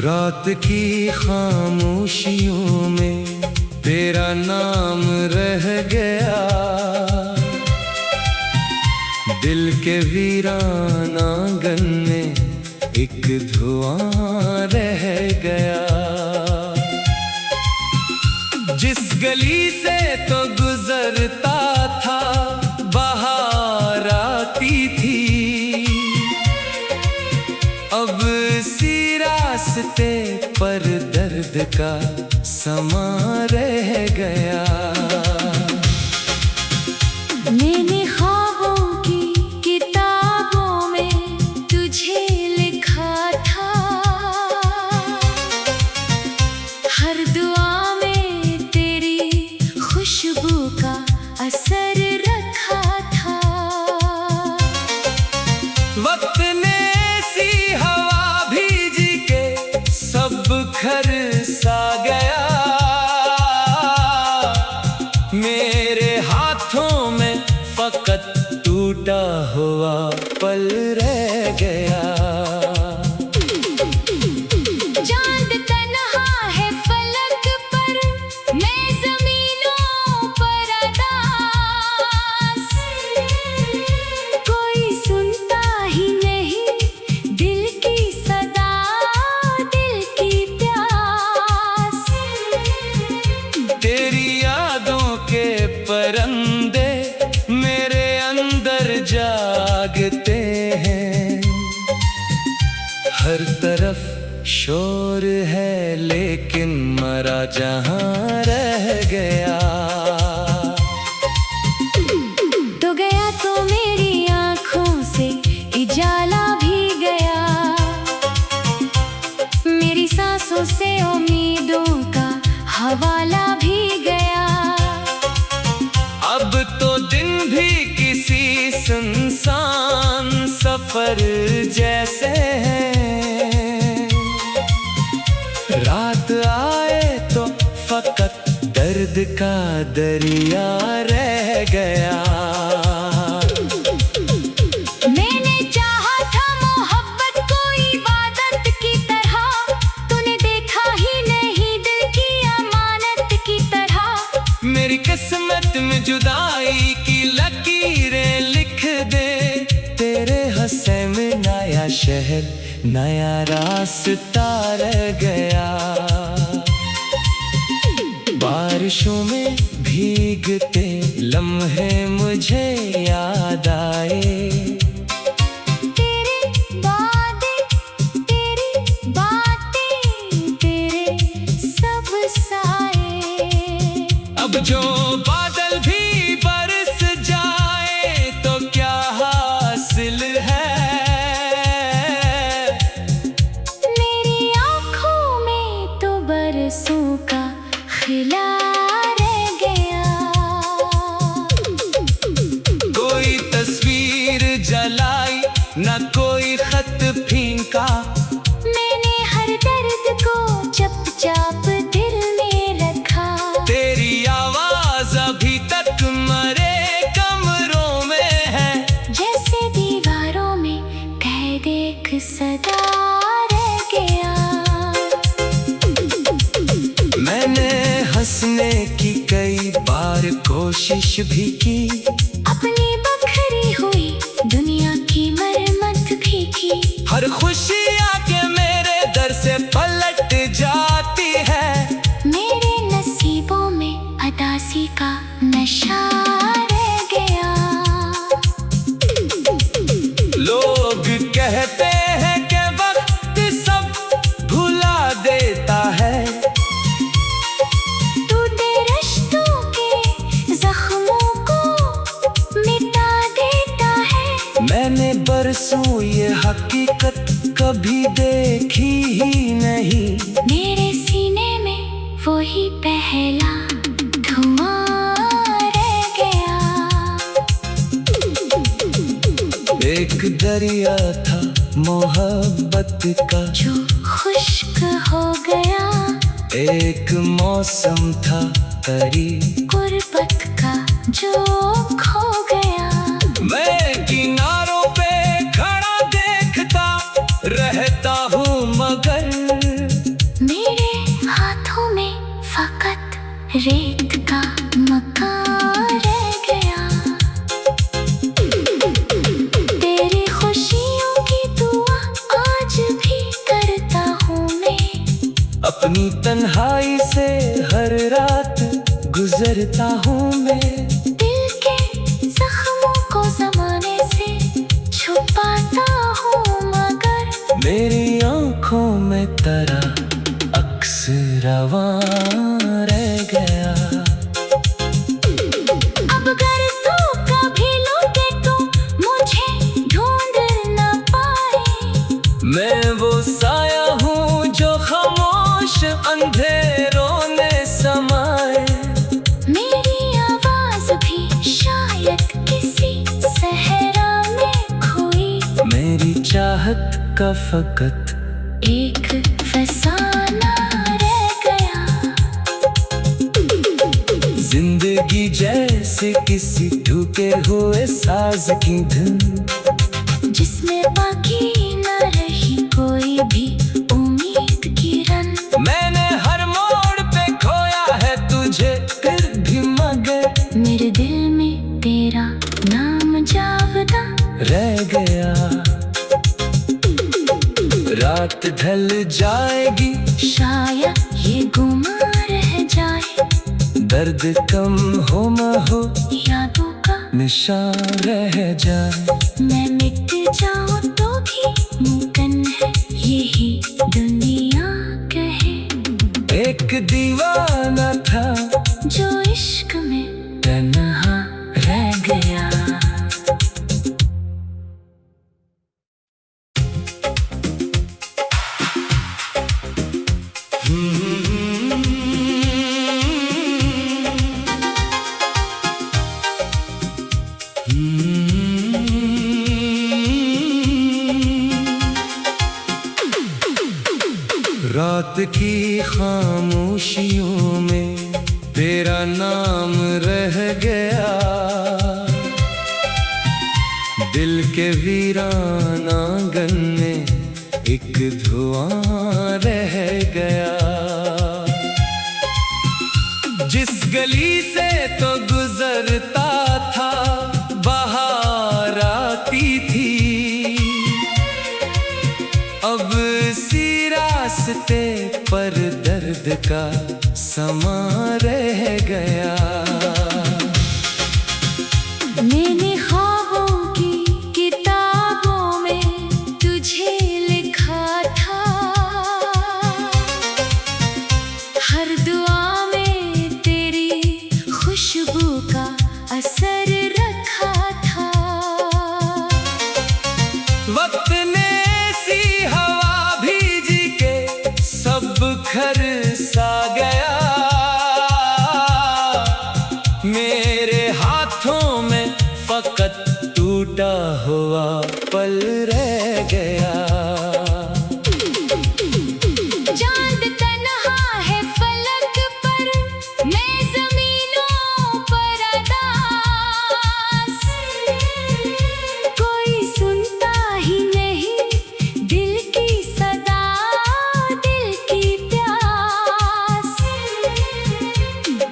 रात की खामोशियों में तेरा नाम रह गया, दिल के वीरान आंगन में एक धुआं रह गया। जिस गली से तो गुजरता था बहार आती थी, अब इसी रास्ते पर दर्द का समा रह गया। मैंने ख्वाबों की किताबों में तुझे लिखा था, हर दुआ में तेरी खुशबू का असर रखा था। वक्त ने सी हवा भीजी के सब घर सा गया, मेरे हाथों में फकत टूटा हुआ पल रह गया। चांद तन्हा है फलक पर, मैं ज़मीनों पर अदास, कोई सुनता ही नहीं दिल की सदा, दिल की प्यास। तेरी यादों के परंदे मेरे अंदर जागते हैं, हर तरफ शोर है लेकिन मरा जहां रह गया। तो गया तो मेरी आँखों से इजाला भी गया, मेरी सांसों से उम्मीदों का हवाला भी गया। अब तो दिन भी किसी सुनसान सफर जैसे हैं, रात आए तो फकत दर्द का दरिया रह गया। मैंने चाहा था मोहब्बत को इबादत की तरह, तूने देखा ही नहीं दिल की अमानत की तरह। मेरी किस्मत में जुदाई की लकीरें लिख दे, तेरे हंसे में नया शहर नया रास्ता रह गया। बारिशों में भीगते लम्हे मुझे याद आए, तेरी बातें, तेरे सब साए। अब जो बादल भी बरस जाए तो क्या हासिल है, मेरी आँखों में तो बरसों का खिला रह गया। कोई तस्वीर जलाई न कोई खत फीका, मैंने हर दर्द को चुपचाप दिल में रखा। तेरी आवाज अभी तक मरे कमरों में है, जैसे दीवारों में कैद एक सदा रह गया। मैंने हंसने की कई बार कोशिश भी की, अपनी बखरी हुई दुनिया की मरम्मत भी की। हर खुशी आके मेरे दर से पलट जाती है, मेरे नसीबों में अदासी का नशा रह गया। लोग कहते हैं कि वक्त सब भुला देता है, टूटे रिश्तों के जख्मों को मिटा देता है। मैंने बरसों ये हकीकत कभी देखी ही नहीं, मेरे सीने में वही पहला धुआं रह गया। एक दरिया था मोहब्बत का जो खुश्क हो गया, एक मौसम था तरी गुर्बत का जो खो गया। मैं किनारों पे खड़ा देखता रहता हूँ मगर रेत का मकान रह गया। तेरी खुशियों की दुआ आज भी करता हूँ मैं। अपनी तन्हाई से हर रात गुजरता हूँ मैं। दिल के जख्मों को जमाने से छुपाता हूँ मगर मेरी आंखों में तेरा अक्स रवां रह गया। अब अगर तू कभी लौटे तो मुझे ढूंढ ना पाए। मैं वो साया हूँ जो खामोश अंधेरों में समाए। मेरी आवाज भी शायद किसी सहरा में खोई। मेरी चाहत का फकत एक फसाना रह गया। जिंदगी जैसे किसी टूटे हुए साज की धुन, जिसमें बाकी न रही कोई भी उम्मीद की रन। मैंने हर मोड़ पे खोया है तुझे फिर भी मगर मेरे दिल में तेरा नाम जावदा रह गया। रात ढल जाएगी शायद ये गुमा रह जाए। दर्द कम हो न हो यादों का निशान रह जाए। मैं मिट जाऊं तो भी मुमकिन है यही दुनिया कहे। एक दीवाना था जो इश्क में तन्हा रह गया। रात की खामोशियों में तेरा नाम रह गया। दिल के वीरान आंगन में एक धुआं रह गया। जिस गली से तो गुजरता था बाहर आती थी, अब इसी रास्ते पर दर्द का समा रह गया। मैंने ख्वाबों की किताबों में तुझे लिखा था। हर दुआ में तेरी खुशबू का असर रखा था। वक्त ने सी हवा भीजी के सब खर सा गया। मेरे हाथों में फकत टूटा हुआ पल रह गया। चांद तन्हा है फलक पर, मैं ज़मीनों पर अदास। कोई सुनता ही नहीं दिल की सदा, दिल की प्यास।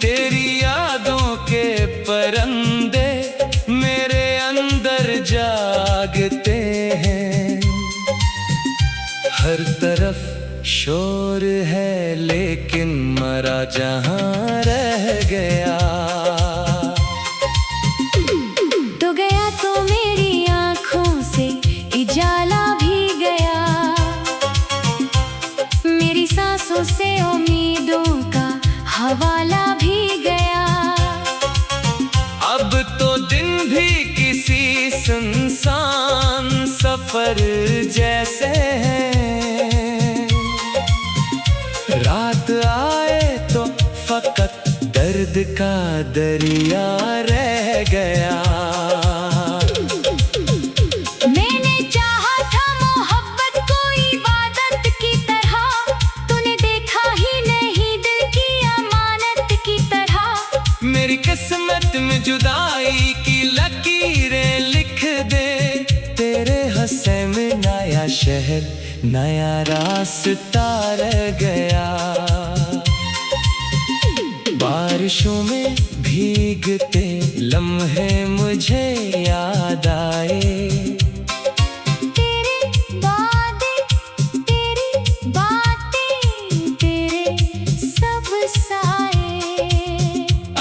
तेरी यादों के परंदे मेरे अंदर जागते हैं। हर तरफ शोर है लेकिन मरा जहां रह गया। तो गया तो मेरी आँखों से इजाला भी गया। मेरी सांसों से उम्मीदों का हवाला भी गया। अब तो दिन भी किसी सुनसान सफर जैसे हैं। रात आए तो फकत दर्द का दरिया रह गया। मैंने चाहा था मोहब्बत को इबादत की तरह, तूने देखा ही नहीं दिल की अमानत की तरह। मेरी किस्मत में जुदाई की लकीरें लिख दे। तेरे हंसे में नया शहर नया रास्ता रह गया। बारिशों में भीगते लम्हे मुझे याद आए। तेरी बातें, तेरे सब साए।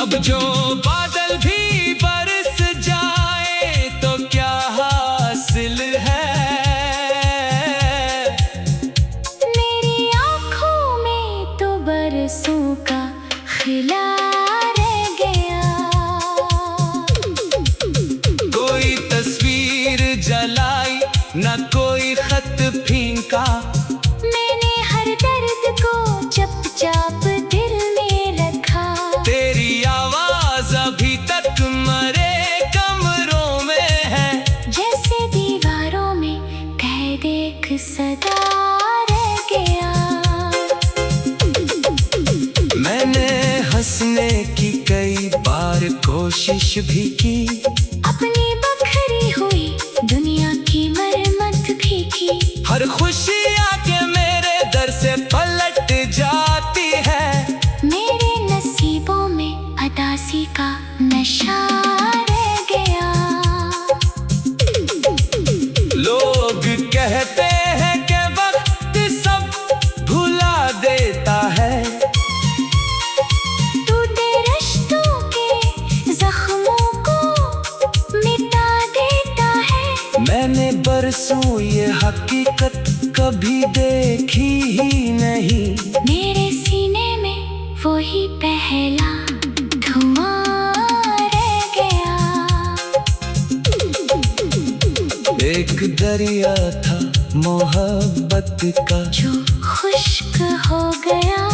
अब जो बादल भी बरस जाए तो क्या हासिल है। मेरी आँखों में तो बरसों का खिला रह गया। कोई तस्वीर जलाई न कोई खत फेंका। मैंने हर दर्द को चुपचाप दिल में रखा। तेरी आवाज अभी तक मरे कमरों में है। जैसे दीवारों में कैद एक सदा रह गया। मैंने हंसने की कई बार कोशिश भी की। अपनी बखरी हुई दुनिया की मरम्मत भी की। हर खुशी आके मेरे दर से पलट जाती है। मेरे नसीबों में उदासी का नशा रह गया। लोग कहते हैं कि वक्त सब भुला देता है। टूटे रिश्तों के जख्मों को मिटा देता है। मैंने बरसों ये हकीकत कभी देखी ही नहीं। मेरे सीने में वही पहला धुआं रह गया। एक दरिया था मोहब्बत का जो खुश्क हो गया।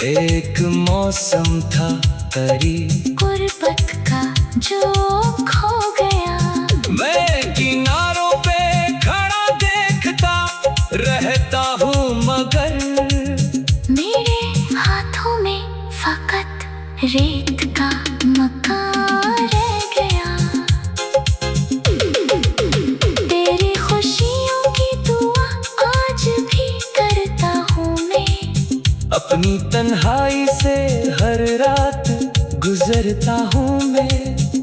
एक मौसम था तरी गुर्बत का जो खो गया। मैं किनारों पे खड़ा देखता रहता हूँ मगर मेरे हाथों में फकत रेत का मकान रह गया। तेरी खुशियों की दुआ आज भी करता हूँ मैं। अपनी तन्हाई से हर रात गुजरता हूँ मैं।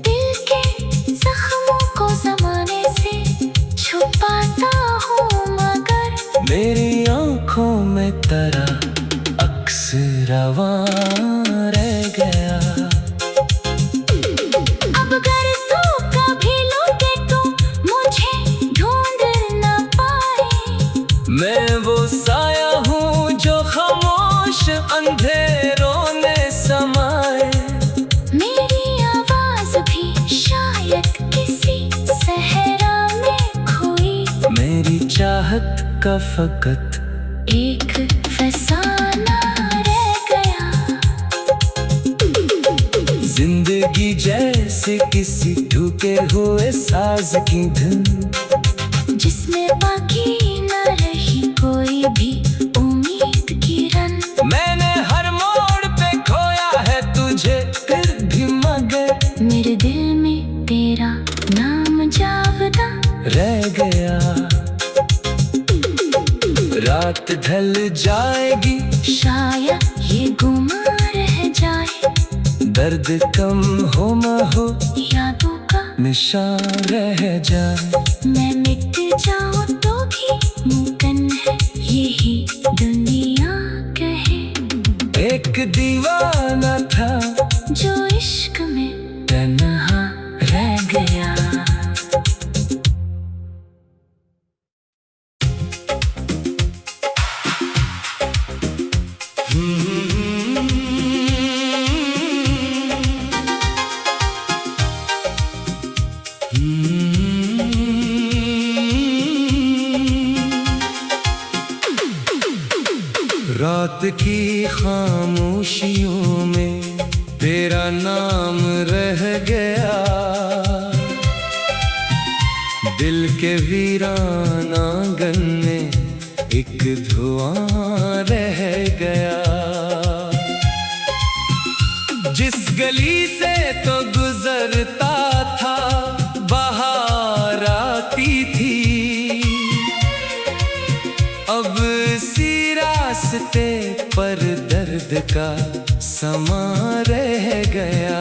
दिल के जख्मों को जमाने से छुपाता हूँ मगर मेरी आंखों में तेरा अक्स रवां रह गया। अब अगर तू कभी लौटे तो मुझे ढूंढ न पाए। मैं वो साया हूँ जो खामोश अंधेरों में समाए। मेरी आवाज भी शायद किसी सहरा में खोई। मेरी चाहत का फकत एक फसाना रह गया। जिंदगी जैसे किसी टूटे हुए साज की धुन जिसमें बाकी न रही कोई भी उम्मीद की रन। मैंने हर मोड़ पे खोया है तुझे फिर भी मगर मेरे दिल में तेरा नाम जावदा रह गया। रात ढल जाएगी शायद ये गुमा रह जाए। दर्द कम हो न हो यादों का निशान रह जाए। मैं मिट जाऊं तो भी मुमकिन है यही दुनिया कहे। एक दीवाना था जो इश्क में तन्हा रह गया। रात की खामोशियों में तेरा नाम रह गया। दिल के वीरान आंगन में एक धुआं रह गया। जिस गली से तो गुजरता था बाहर आती थी, अब सी रास्ते पर दर्द का समा रह गया।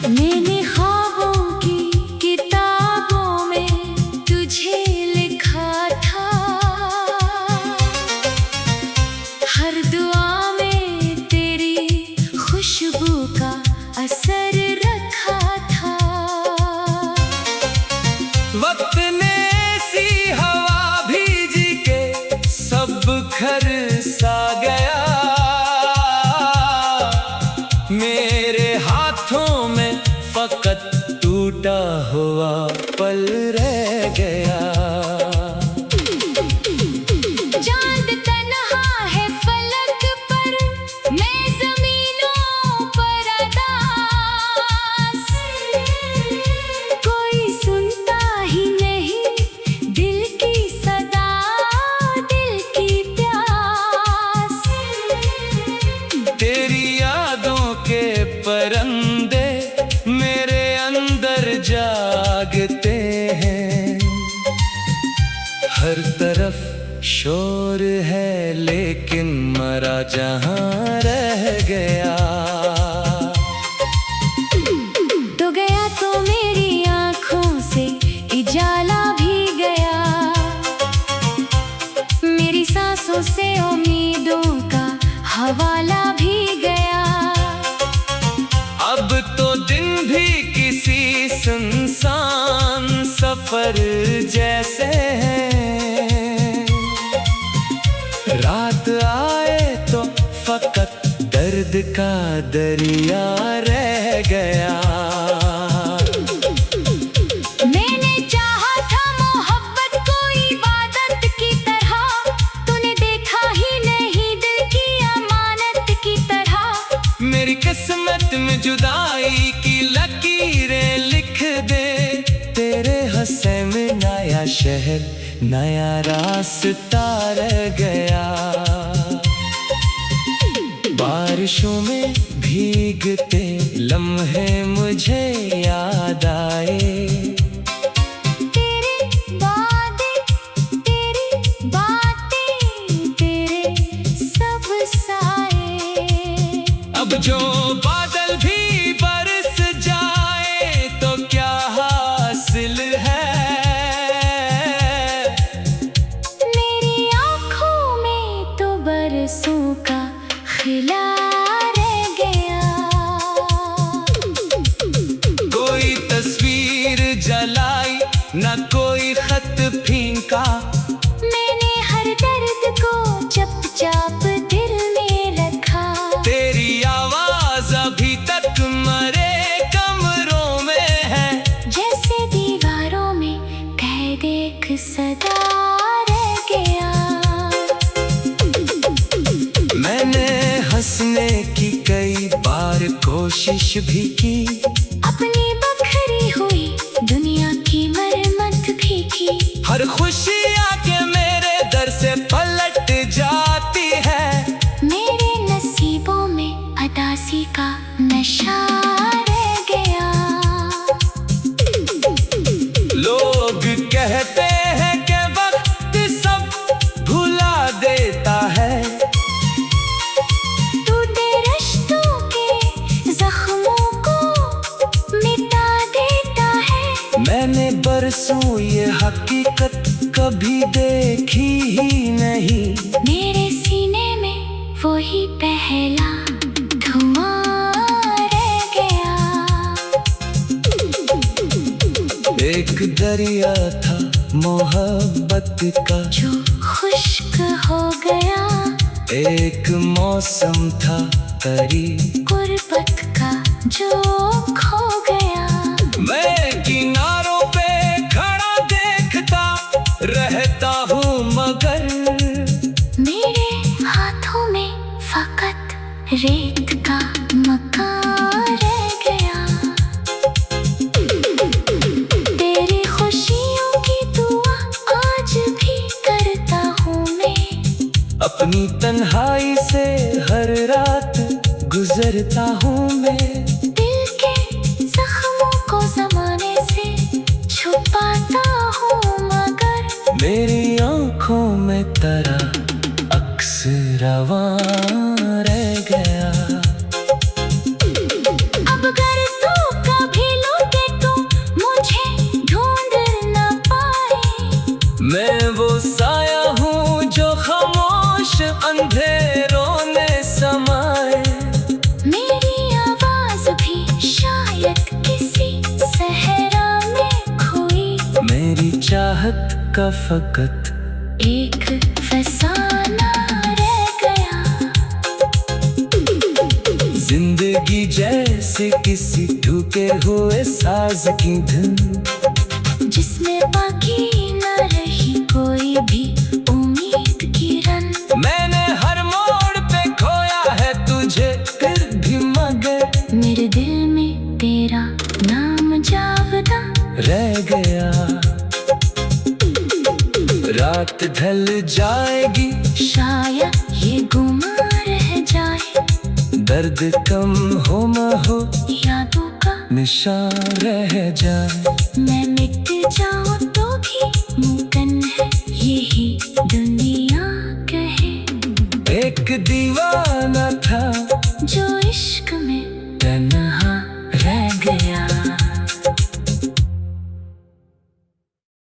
मैंने ख्वाबों की किताबों में तुझे लिखा था, हर दुआ में तेरी खुशबू का असर रखा था। वक्त ने सी हवा भीजी के सब घर सा गया। मेरे हाथों में फकत टूटा हुआ पल रह गया। चांद तन्हा है फलक पर, मैं ज़मीनों पर अदास। कोई सुनता ही नहीं दिल की सदा, दिल की प्यास। तेरी यादों के परंदे मेरे अंदर जागते हैं। हर तरफ शोर है लेकिन मरा जहां रह गया। तो गया तो मेरी आँखों से उजाला भी गया, मेरी सांसों से उम्मीदों का हवाला भी गया। अब तो दिन भी किसी सुनसान सफर जैसे हैं। रात आए तो फकत दर्द का दरिया रह गया। मैंने चाहा था मोहब्बत को इबादत की तरह, तूने देखा ही नहीं दिल की अमानत की तरह। मेरी किस्मत में जुदाई की लकीरें लिख दे, तेरे हंसे में नया शहर नया रास्ता रह गया। बारिशों में भीगते लम्हे मुझे याद आए। तेरी बातें, तेरे सब साए। अब जो बादल भी बरस जाए तो क्या हासिल है। मेरी आँखों में तो बरसों का खिला रह गया। कोई तस्वीर जलाई न कोई खत फीका। मैंने हर दर्द को चुपचाप दिल में रखा। तेरी आवाज अभी तक मरे कमरों में है, जैसे दीवारों में कैद एक सदा रह गया। मैंने हंसने की कई बार कोशिश भी की, अपनी बखरी हुई दुनिया की मरम्मत भी की। हर खुशी आके मेरे दर से पलट जाती है। मेरे नसीबों में अदासी का नशा रह गया। लोग कहते हैं कि वक्त सब भुला देता है, टूटे रिश्तों के जख्मों को मिटा देता है। मैंने बरसों ये हकीकत कभी देखी ही नहीं। मेरे सीने में वही पहला धुआं रह गया। एक दरिया था मोहब्बत का जो खुश्क हो गया, एक मौसम था तरी गुर्बत का जो खो गया। मैं किनारों पे खड़ा देखता रहता हूँ मगर मेरे हाथों में फकत रेत का मकान रह गया। तेरी खुशियों की दुआ आज भी करता हूँ मैं, अपनी तन्हाई से हर रात गुजरता हूँ मैं। दिल के जख्मों को जमाने से छुपाता हूँ मगर मेरी आँखों में तेरा अक्स रवां मैं वो साया हूँ जो खामोश अंधेरों में समाए। मेरी आवाज भी शायद किसी सहरा में खोई। मेरी चाहत का फकत एक फसाना रह गया। जिंदगी जैसे किसी टूटे हुए साज की धुन, जिसमें बाकी न रही कोई भी उम्मीद की रन। मैंने हर मोड़ पे खोया है तुझे फिर भी मगर मेरे दिल में तेरा नाम जावदा रह गया। रात ढल जाएगी शायद ये गुमा रह जाए। दर्द कम हो न हो यादों का निशान रह जाए। मैं मिट जाऊं तो भी मुमकिन है यही दुनिया कहे। एक दीवाना था जो इश्क में तना